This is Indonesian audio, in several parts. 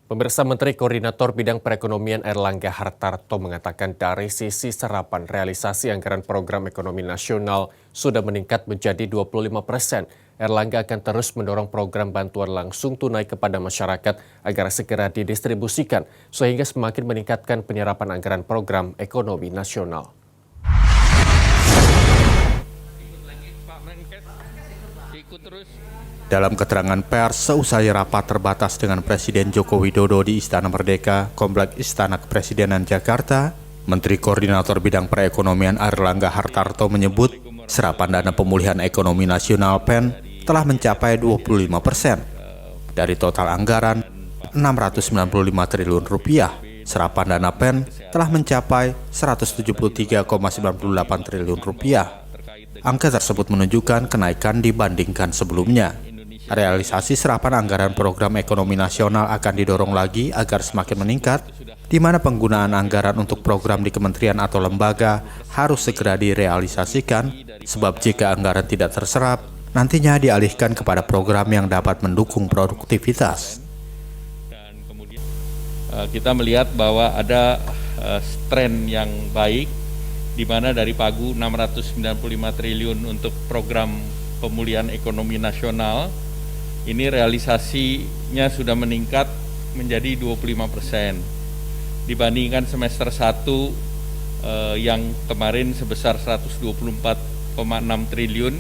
Pemirsa, Menteri Koordinator Bidang Perekonomian Airlangga Hartarto mengatakan dari sisi serapan realisasi anggaran program ekonomi nasional sudah meningkat menjadi 25%. Airlangga akan terus mendorong program bantuan langsung tunai kepada masyarakat agar segera didistribusikan sehingga semakin meningkatkan penyerapan anggaran program ekonomi nasional. Dalam keterangan pers seusai rapat terbatas dengan Presiden Joko Widodo di Istana Merdeka, Komplek Istana Kepresidenan Jakarta, Menteri Koordinator Bidang Perekonomian Airlangga Hartarto menyebut serapan dana pemulihan ekonomi nasional PEN telah mencapai 25%. Dari total anggaran 695 triliun rupiah, serapan dana PEN telah mencapai 173,98 triliun rupiah. Angka tersebut menunjukkan kenaikan dibandingkan sebelumnya. Realisasi serapan anggaran program ekonomi nasional akan didorong lagi agar semakin meningkat, di mana penggunaan anggaran untuk program di kementerian atau lembaga harus segera direalisasikan, sebab jika anggaran tidak terserap, nantinya dialihkan kepada program yang dapat mendukung produktivitas. Dan kemudian kita melihat bahwa ada tren yang baik, di mana dari pagu 695 triliun untuk program pemulihan ekonomi nasional, ini realisasinya sudah meningkat menjadi 25%. Dibandingkan semester 1 yang kemarin sebesar 124,6 triliun,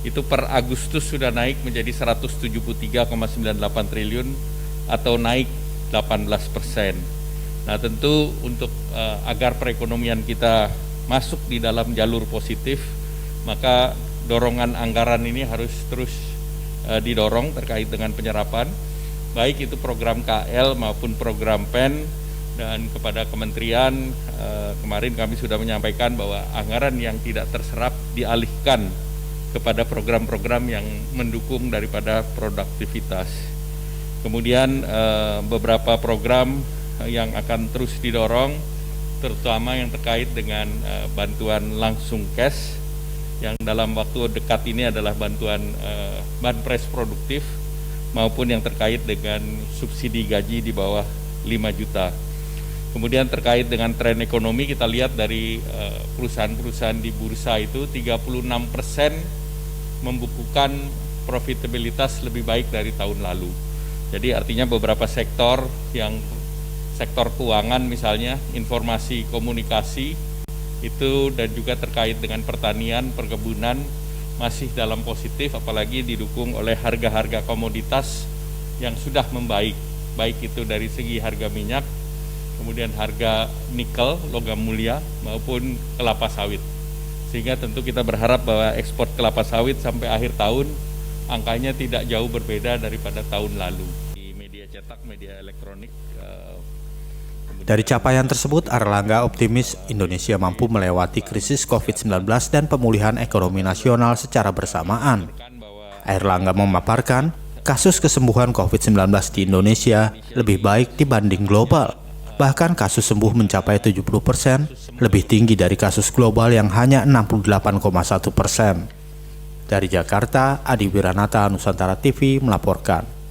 itu per Agustus sudah naik menjadi 173,98 triliun atau naik 18%. Nah, tentu untuk agar perekonomian kita masuk di dalam jalur positif, maka dorongan anggaran ini harus terus didorong terkait dengan penyerapan, baik itu program KL maupun program PEN. Dan kepada kementerian, kemarin kami sudah menyampaikan bahwa anggaran yang tidak terserap dialihkan kepada program-program yang mendukung daripada produktivitas. Kemudian beberapa program yang akan terus didorong, terutama yang terkait dengan bantuan langsung cash, yang dalam waktu dekat ini adalah bantuan banpres produktif maupun yang terkait dengan subsidi gaji di bawah 5 juta. Kemudian terkait dengan tren ekonomi, kita lihat dari perusahaan-perusahaan di bursa itu 36% membukukan profitabilitas lebih baik dari tahun lalu. Jadi artinya beberapa sektor yang sektor keuangan misalnya, informasi komunikasi itu, dan juga terkait dengan pertanian, perkebunan masih dalam positif, apalagi didukung oleh harga-harga komoditas yang sudah membaik, baik itu dari segi harga minyak, kemudian harga nikel, logam mulia, maupun kelapa sawit. Sehingga tentu kita berharap bahwa ekspor kelapa sawit sampai akhir tahun angkanya tidak jauh berbeda daripada tahun lalu. Di media cetak, media elektronik. Dari capaian tersebut, Airlangga optimis Indonesia mampu melewati krisis COVID-19 dan pemulihan ekonomi nasional secara bersamaan. Airlangga memaparkan, kasus kesembuhan COVID-19 di Indonesia lebih baik dibanding global. Bahkan kasus sembuh mencapai 70%, lebih tinggi dari kasus global yang hanya 68,1%. Dari Jakarta, Adi Wiranata, Nusantara TV melaporkan.